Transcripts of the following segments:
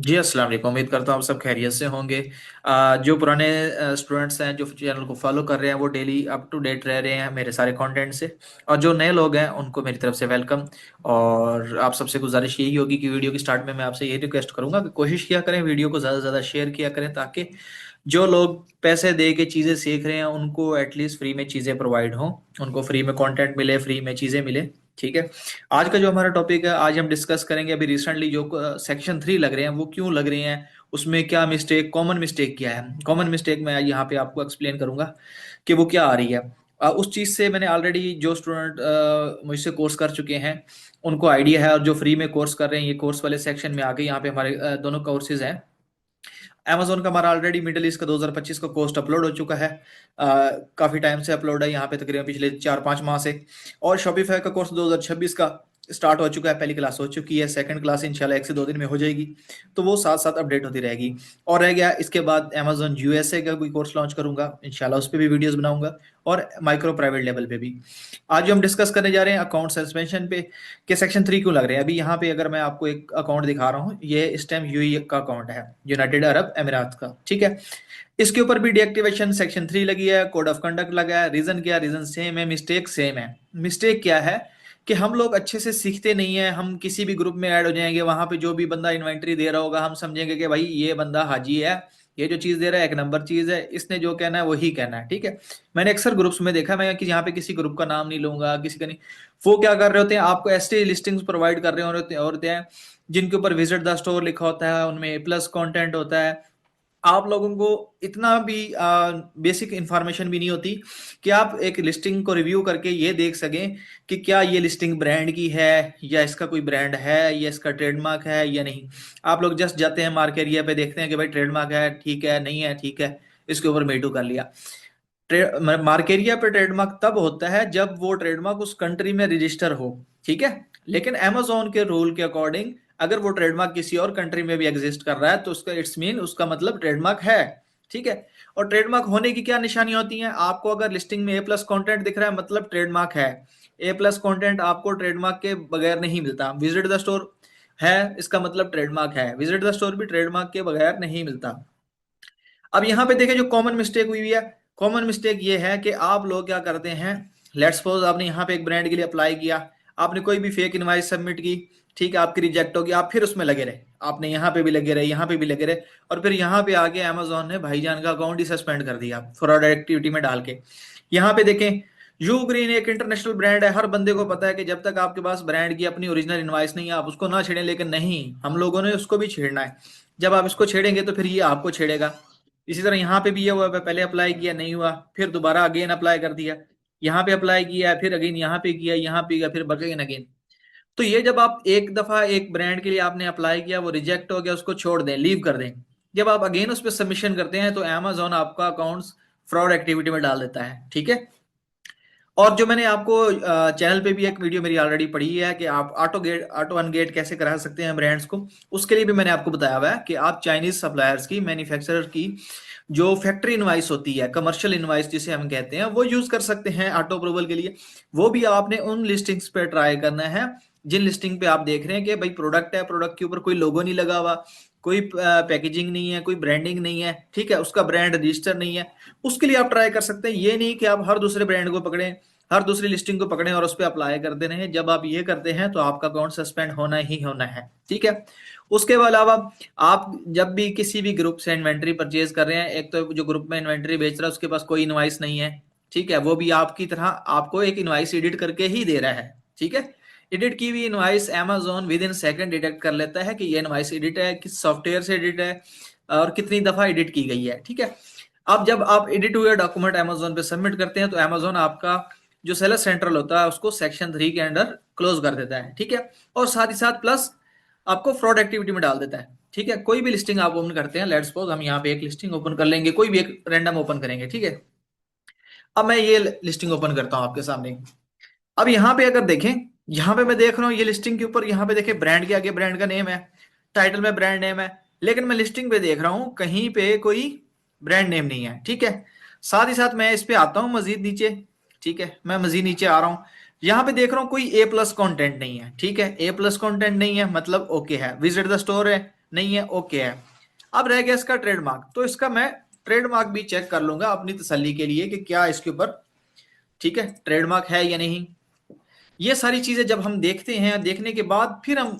जी, अस्सलाम वालेकुम। उम्मीद करता हूँ आप सब खैरियत से होंगे। जो पुराने स्टूडेंट्स हैं जो चैनल को फॉलो कर रहे हैं वो डेली अप टू डेट रह रहे हैं मेरे सारे कंटेंट से, और जो नए लोग हैं उनको मेरी तरफ से वेलकम। और आप सबसे गुजारिश यही होगी कि वीडियो की स्टार्ट में मैं आपसे यही रिक्वेस्ट करूंगा कि कोशिश किया करें, वीडियो को ज़्यादा से ज़्यादा शेयर किया करें, ताकि जो लोग पैसे दे के चीज़ें सीख रहे हैं उनको एटलीस्ट फ्री में चीज़ें प्रोवाइड हों, उनको फ्री में कंटेंट मिले, फ्री में चीज़ें मिले। ठीक है। आज का जो हमारा टॉपिक है, आज हम डिस्कस करेंगे अभी रिसेंटली जो सेक्शन 3 लग रहे हैं वो क्यों लग रहे हैं, उसमें क्या मिस्टेक, कॉमन मिस्टेक क्या है। कॉमन मिस्टेक मैं यहाँ पे आपको एक्सप्लेन करूंगा कि वो क्या आ रही है। उस चीज़ से मैंने ऑलरेडी जो स्टूडेंट मुझसे कोर्स कर चुके हैं उनको आइडिया है, और जो फ्री में कोर्स कर रहे हैं ये कोर्स वाले सेक्शन में आ गए। यहाँ पे हमारे दोनों कोर्सेज हैं। अमेजोन का हमारा ऑलरेडी मिडिल ईस्ट का 2025 का कोस्ट अपलोड हो चुका है। काफ़ी टाइम से अपलोड है, यहाँ पे तकरीबन पिछले 4-5 माह से। और शॉपिफाई का कोर्स 2026 का स्टार्ट हो चुका है, पहली क्लास हो चुकी है, सेकंड क्लास इंशाल्लाह 1 से 2 दिन में हो जाएगी। तो वो साथ साथ अपडेट होती रहेगी। और रह गया इसके बाद अमेजोन यूएसए का कोई कोर्स लॉन्च करूंगा इंशाल्लाह, उस पर भी वीडियोस बनाऊंगा, और माइक्रो प्राइवेट लेवल पे भी। आज जो हम डिस्कस करने जा रहे हैं अकाउंट सस्पेंशन पे, कि सेक्शन 3 क्यों लग रहे हैं। अभी यहाँ पे अगर मैं आपको एक अकाउंट दिखा रहा हूँ, ये इस टाइम यूएई का अकाउंट है, यूनाइटेड अरब अमीरात का। ठीक है। इसके ऊपर भी डीएक्टिवेशन सेक्शन 3 लगी है, कोड ऑफ कंडक्ट लगा है। रीजन क्या, रीजन सेम है, मिस्टेक सेम है। मिस्टेक क्या है कि हम लोग अच्छे से सीखते नहीं है। हम किसी भी ग्रुप में ऐड हो जाएंगे, वहां पे जो भी बंदा इन्वेंट्री दे रहा होगा हम समझेंगे कि भाई ये बंदा हाजी है, ये जो चीज दे रहा है एक नंबर चीज है, इसने जो कहना है वही कहना है। ठीक है। मैंने अक्सर ग्रुप्स में देखा, मैं कि यहाँ पे किसी ग्रुप का नाम नहीं लूंगा, किसी का नहीं। वो क्या कर रहे होते हैं, आपको ऐसे लिस्टिंग्स प्रोवाइड कर रहे होते हैं जिनके ऊपर विजिट द स्टोर लिखा होता है, उनमें प्लस कंटेंट होता है। आप लोगों को इतना भी बेसिक इंफॉर्मेशन भी नहीं होती कि आप एक लिस्टिंग को रिव्यू करके ये देख सकें कि क्या ये लिस्टिंग ब्रांड की है, या इसका कोई ब्रांड है, या इसका ट्रेडमार्क है या नहीं। आप लोग जस्ट जाते हैं मार्क एरिया पे, देखते हैं कि भाई ट्रेडमार्क है, ठीक है, नहीं है, ठीक है, इसके ऊपर मेटू कर लिया। मार्क एरिया पे ट्रेडमार्क तब होता है जब वो ट्रेडमार्क उस कंट्री में रजिस्टर हो। ठीक है। लेकिन अमेजोन के रूल के अकॉर्डिंग अगर वो ट्रेडमार्क किसी और कंट्री में भी एग्जिस्ट कर रहा है तो उसका इट्स मीन उसका मतलब ट्रेडमार्क है। ठीक है। और ट्रेडमार्क होने की क्या निशानी होती है, आपको अगर लिस्टिंग में ए प्लस कॉन्टेंट दिख रहा है मतलब ट्रेडमार्क है। ए प्लस कॉन्टेंट आपको ट्रेडमार्क के बगैर नहीं मिलता। विजिट द स्टोर है, इसका मतलब ट्रेडमार्क है। विजिट द स्टोर भी ट्रेडमार्क के बगैर नहीं मिलता। अब यहाँ पे देखें जो कॉमन मिस्टेक हुई है, कॉमन मिस्टेक ये है कि आप लोग क्या करते हैं। लेट्स सपोज आपने यहाँ पे एक ब्रांड के लिए अप्लाई किया, आपने कोई भी फेक इनवाइस सबमिट की, ठीक है, आपकी रिजेक्ट होगी, आप फिर उसमें लगे रहे, आपने यहाँ पे भी लगे रहे, यहाँ पे भी लगे रहे, और फिर यहाँ पे आके अमेजोन ने भाईजान का अकाउंट ही सस्पेंड कर दिया फ्रॉड एक्टिविटी में डाल के। यहाँ पे देखें, यू ग्रीन एक इंटरनेशनल ब्रांड है, हर बंदे को पता है कि जब तक आपके पास ब्रांड की अपनी ओरिजिनल इनवाइस नहीं है आप उसको ना छेड़ें, लेकिन नहीं, हम लोगों ने उसको भी छेड़ना है। जब आप इसको छेड़ेंगे तो फिर ये आपको छेड़ेगा। इसी तरह यहाँ पे भी ये हुआ, पहले अप्लाई किया नहीं हुआ, फिर दोबारा अगेन अप्लाई कर दिया, यहाँ पे अप्लाई किया, फिर अगेन यहाँ पे किया, यहाँ पे किया, फिर अगेन अगेन। तो ये जब आप एक दफा एक ब्रांड के लिए आपने अप्लाई किया, वो रिजेक्ट हो गया, उसको छोड़ दें, लीव कर दें, जब आप अगेन उस पर सबमिशन करते हैं तो अमेजोन आपका अकाउंट फ्रॉड एक्टिविटी में डाल देता है। ठीक है। और जो मैंने आपको चैनल पे भी एक वीडियो मेरी ऑलरेडी पड़ी है कि आप ऑटो अनगेट कैसे करा सकते हैं ब्रांड्स को, उसके लिए भी मैंने आपको बताया हुआ है कि आप चाइनीज सप्लायर्स की, मैन्युफैक्चरर की जो फैक्ट्री इनवाइस होती है, कमर्शियल इनवाइस जिसे हम कहते हैं, वो यूज कर सकते हैं ऑटो अप्रूवल के लिए। वो भी आपने उन लिस्टिंग्स पे ट्राई करना है जिन लिस्टिंग पे आप देख रहे हैं कि भाई प्रोडक्ट है, प्रोडक्ट के ऊपर कोई लोगो नहीं लगा हुआ, कोई पैकेजिंग नहीं है, कोई ब्रांडिंग नहीं है, ठीक है, उसका ब्रांड रजिस्टर नहीं है, उसके लिए आप ट्राई कर सकते हैं। ये नहीं कि आप हर दूसरे ब्रांड को पकड़ें, हर दूसरी लिस्टिंग को पकड़ें और उस पर अप्लाई कर देने हैं। जब आप ये करते हैं तो आपका अकाउंट सस्पेंड होना ही होना है। ठीक है। उसके अलावा आप जब भी किसी भी ग्रुप से इन्वेंट्री परचेज कर रहे हैं, एक तो जो ग्रुप में इन्वेंट्री बेच रहा है उसके पास कोई इनवाइस नहीं है, ठीक है, वो भी आपकी तरह आपको एक इनवाइस एडिट करके ही दे रहा है। ठीक है। एडिट की हुई invoice Amazon with in second detect कर लेता है कि ये इनवाइस एडिट है, किस सॉफ्टवेयर से एडिट है, और कितनी दफा एडिट की गई है। ठीक है। अब जब आप एडिट हुए डॉक्यूमेंट अमेजोन पे सबमिट करते हैं तो अमेजोन आपका जो सेलर सेंट्रल होता है उसको सेक्शन 3 के अंडर क्लोज कर देता है। ठीक है। और साथ ही साथ प्लस आपको फ्रॉड एक्टिविटी में डाल देता है। ठीक है। कोई भी लिस्टिंग आप ओपन करते हैं, लेट्स सपोज हम यहाँ पे एक लिस्टिंग ओपन कर लेंगे, कोई भी एक रैंडम ओपन करेंगे। ठीक है। अब मैं ये लिस्टिंग ओपन करता हूँ आपके सामने। अब यहाँ पे अगर देखें, यहाँ पे मैं देख रहा हूँ ये लिस्टिंग के ऊपर, यहाँ पे देखें ब्रांड के आगे ब्रांड का नेम है, टाइटल में ब्रांड नेम है, लेकिन मैं लिस्टिंग पे देख रहा हूँ कहीं पे कोई ब्रांड नेम नहीं है। ठीक है। साथ ही साथ मैं इस पे आता हूँ मजीद नीचे। ठीक है। मैं मजीद नीचे आ रहा हूँ, यहाँ पे देख रहा हूँ कोई ए प्लस कॉन्टेंट नहीं है। ठीक है। ए प्लस कॉन्टेंट नहीं है मतलब ओके है। विजिट द स्टोर है, नहीं है, ओके है। अब रह गया इसका ट्रेडमार्क, तो इसका मैं ट्रेडमार्क भी चेक कर लूंगा अपनी तसल्ली के लिए कि क्या इसके ऊपर, ठीक है, ट्रेडमार्क है या नहीं। ये सारी चीजें जब हम देखते हैं, देखने के बाद फिर हम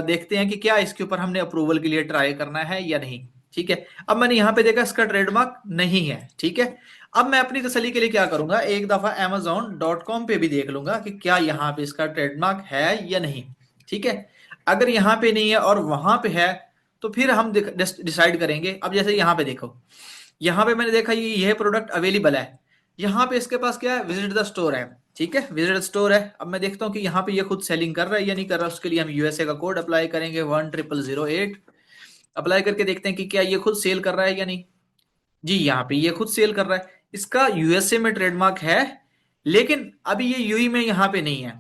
देखते हैं कि क्या इसके ऊपर हमने अप्रूवल के लिए ट्राई करना है या नहीं। ठीक है, अब मैंने यहां पे देखा इसका ट्रेडमार्क नहीं है। ठीक है, अब मैं अपनी तसल्ली के लिए क्या करूंगा, एक दफा amazon.com पे भी देख लूंगा कि क्या यहाँ पे इसका ट्रेडमार्क है या नहीं। ठीक है, अगर यहाँ पे नहीं है और वहां पे है तो फिर हम डिसाइड करेंगे। अब जैसे यहाँ पे देखो, यहाँ पे मैंने देखा ये प्रोडक्ट अवेलेबल है, यहाँ पे इसके पास क्या है, विजिट द स्टोर है। ठीक है, विजिट द स्टोर है। अब मैं देखता हूँ कि यहाँ पे ये खुद सेलिंग कर रहा है या नहीं कर रहा। उसके लिए हम यूएसए का कोड अप्लाई करेंगे 10008, अप्लाई करके देखते हैं कि क्या ये खुद सेल कर रहा है या नहीं। जी, यहाँ पे ये खुद सेल कर रहा है, इसका यूएसए में ट्रेडमार्क है, लेकिन अभी ये यूई में यहाँ पे नहीं है।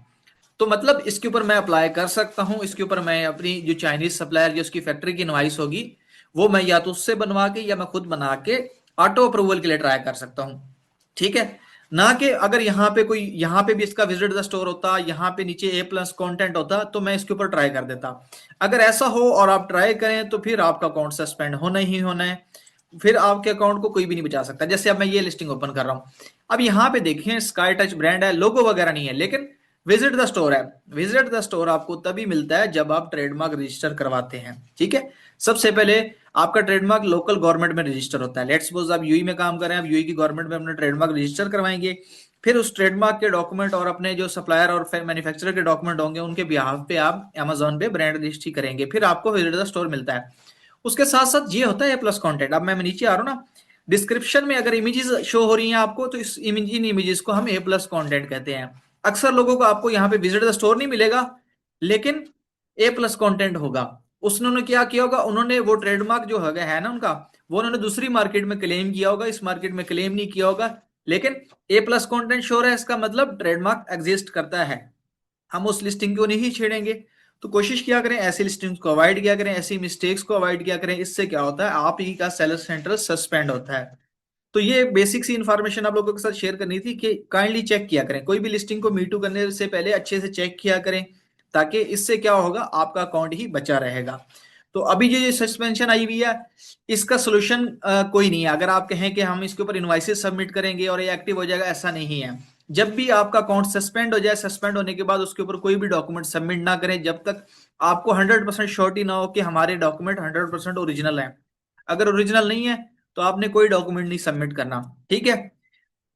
तो मतलब इसके ऊपर मैं अप्लाई कर सकता हूँ, इसके ऊपर मैं अपनी जो चाइनीज सप्लायर जो उसकी फैक्ट्री की इनवॉइस होगी वो मैं या तो उससे बनवा के या मैं खुद बना के ऑटो अप्रूवल के लिए ट्राई कर सकता हूँ। ठीक है, ना कि अगर यहाँ पे कोई, यहाँ पे भी इसका विजिट द स्टोर होता, यहाँ पे नीचे A+ कंटेंट होता तो मैं इसके ऊपर ट्राई कर देता। अगर ऐसा हो और आप ट्राई करें तो फिर आपका अकाउंट सस्पेंड होना ही होना है, फिर आपके अकाउंट को कोई भी नहीं बचा सकता। जैसे अब मैं ये लिस्टिंग ओपन कर रहा हूँ, अब यहाँ पे देखिए स्काई टच ब्रांड है, लोगो वगैरह नहीं है, लेकिन विजिट द स्टोर है। विजिट द स्टोर आपको तभी मिलता है जब आप ट्रेडमार्क रजिस्टर करवाते हैं। ठीक है, सबसे पहले आपका ट्रेडमार्क लोकल गवर्नमेंट में रजिस्टर होता है। लेट्स सपोज आप यूई में काम कर रहे हैं, आप यूई की गवर्नमेंट में अपना ट्रेडमार्क रजिस्टर करवाएंगे, फिर उस ट्रेडमार्क के डॉक्यूमेंट और अपने जो सप्लायर और मैन्युफैक्चरर के डॉक्यूमेंट होंगे उनके बिहाफ पे आप अमेजोन पे ब्रांड रजिस्ट्री करेंगे, फिर आपको विजिट द स्टोर मिलता है। उसके साथ साथ ये होता है A+ कंटेंट। अब मैं नीचे आ रहा हूँ ना, डिस्क्रिप्शन में अगर इमेजेस शो हो रही हैं आपको तो इन इमेजेस को हम A+ कंटेंट कहते हैं। अक्सर लोगों को आपको यहाँ पे विजिट द स्टोर नहीं मिलेगा, लेकिन A+ कंटेंट होगा। उसने क्या किया होगा, उन्होंने वो ट्रेडमार्क जो है ना उनका, वो उन्होंने दूसरी मार्केट में क्लेम किया होगा, इस मार्केट में क्लेम नहीं किया होगा, लेकिन A+ कंटेंट शो है, इसका मतलब ट्रेडमार्क एग्जिस्ट करता है। हम उस लिस्टिंग को नहीं छेड़ेंगे। तो कोशिश किया करें ऐसी लिस्टिंग्स को अवॉइड किया करें, ऐसी मिस्टेक्स को अवॉइड किया करें। इससे क्या होता है, आप ही का सेलर सेंटर सस्पेंड होता है। तो ये बेसिक सी इन्फॉर्मेशन आप लोगों के साथ शेयर करनी थी कि काइंडली चेक किया करें, कोई भी लिस्टिंग को मीटू करने से पहले अच्छे से चेक किया करें, ताकि इससे क्या होगा, आपका अकाउंट ही बचा रहेगा। तो अभी जो सस्पेंशन आई हुई है, इसका सोल्यूशन कोई नहीं है। अगर आप कहें कि हम इसके ऊपर इनवाइसेस सबमिट करेंगे और ये एक्टिव हो जाएगा, ऐसा नहीं है। जब भी आपका अकाउंट सस्पेंड हो जाए, सस्पेंड होने के बाद उसके ऊपर कोई भी डॉक्यूमेंट सबमिट ना करें जब तक आपको 100% श्योरिटी ना हो कि हमारे डॉक्यूमेंट 100% ओरिजिनल है। अगर ओरिजिनल नहीं है तो आपने कोई डॉक्यूमेंट नहीं सबमिट करना। ठीक है,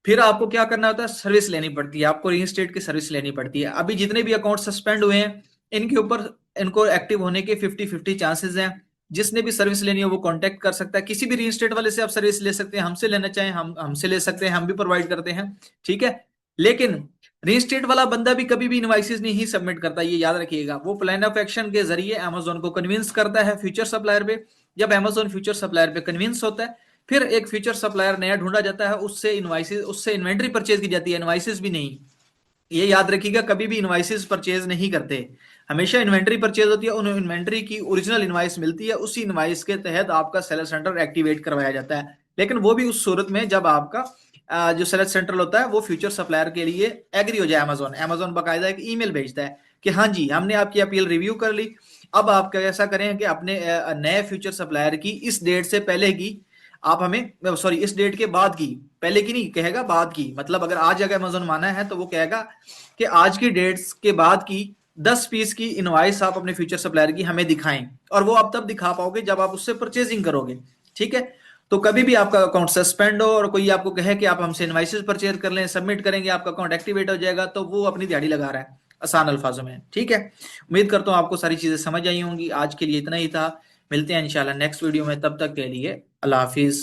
फिर आपको क्या करना होता है, सर्विस लेनी पड़ती है, आपको रीइंस्टेट की सर्विस लेनी पड़ती है। अभी जितने भी अकाउंट सस्पेंड हुए हैं इनके ऊपर, इनको एक्टिव होने के 50-50 चांसेस हैं। जिसने भी सर्विस लेनी हो वो कांटेक्ट कर सकता है, किसी भी रीइंस्टेट वाले से आप सर्विस ले सकते हैं, हमसे लेना चाहें हम हमसे ले सकते हैं, हम भी प्रोवाइड करते हैं। ठीक है, लेकिन रीइंस्टेट वाला बंदा भी कभी भी इनवाइसेस नहीं सबमिट करता, ये याद रखिएगा। वो प्लान ऑफ एक्शन के जरिए अमेजोन को कन्विंस करता है फ्यूचर सप्लायर पे। जब अमेजोन फ्यूचर सप्लायर पे कन्विंस होता है, फिर एक फ्यूचर सप्लायर नया ढूंढा जाता है, उससे इनवाइसेस, उससे इन्वेंट्री परचेज की जाती है, इनवाइसेस भी नहीं। ये याद रखिएगा, कभी भी इनवाइसेस परचेज नहीं करते, हमेशा इन्वेंट्री परचेज होती है। उन इन्वेंट्री की ओरिजिनल इनवाइस मिलती है, उसी इनवाइस के तहत आपका सेलर सेंटर एक्टिवेट करवाया जाता है। लेकिन वो भी उस सूरत में जब आपका जो सेलर सेंटर होता है वो फ्यूचर सप्लायर के लिए एग्री हो जाए। अमेजोन अमेजोन बाकायदा एक ईमेल भेजता है कि हाँ जी, हमने आपकी अपील रिव्यू कर ली, अब आप ऐसा करें कि अपने नए फ्यूचर सप्लायर की इस डेट से पहले की आप हमें, सॉरी इस डेट के बाद की, पहले की नहीं कहेगा, बाद की। मतलब अगर आज अगर अमेजोन माना है तो वो कहेगा कि आज की डेट्स के बाद की 10 पीस की इनवाइस आप अपने फ्यूचर सप्लायर की हमें दिखाएं, और वो आप तब दिखा पाओगे जब आप उससे परचेजिंग करोगे। ठीक है, तो कभी भी आपका अकाउंट सस्पेंड हो और कोई आपको कहे कि आप हमसे इनवाइसेस परचेज कर लें, सबमिट करेंगे, आपका अकाउंट एक्टिवेट हो जाएगा, तो वो अपनी दिहाड़ी लगा रहा है, आसान अल्फाजों में। ठीक है, उम्मीद करता हूं आपको सारी चीजें समझ आई होंगी। आज के लिए इतना ही था, मिलते हैं इंशाल्लाह नेक्स्ट वीडियो में, तब तक के लिए अल्लाह हाफिज।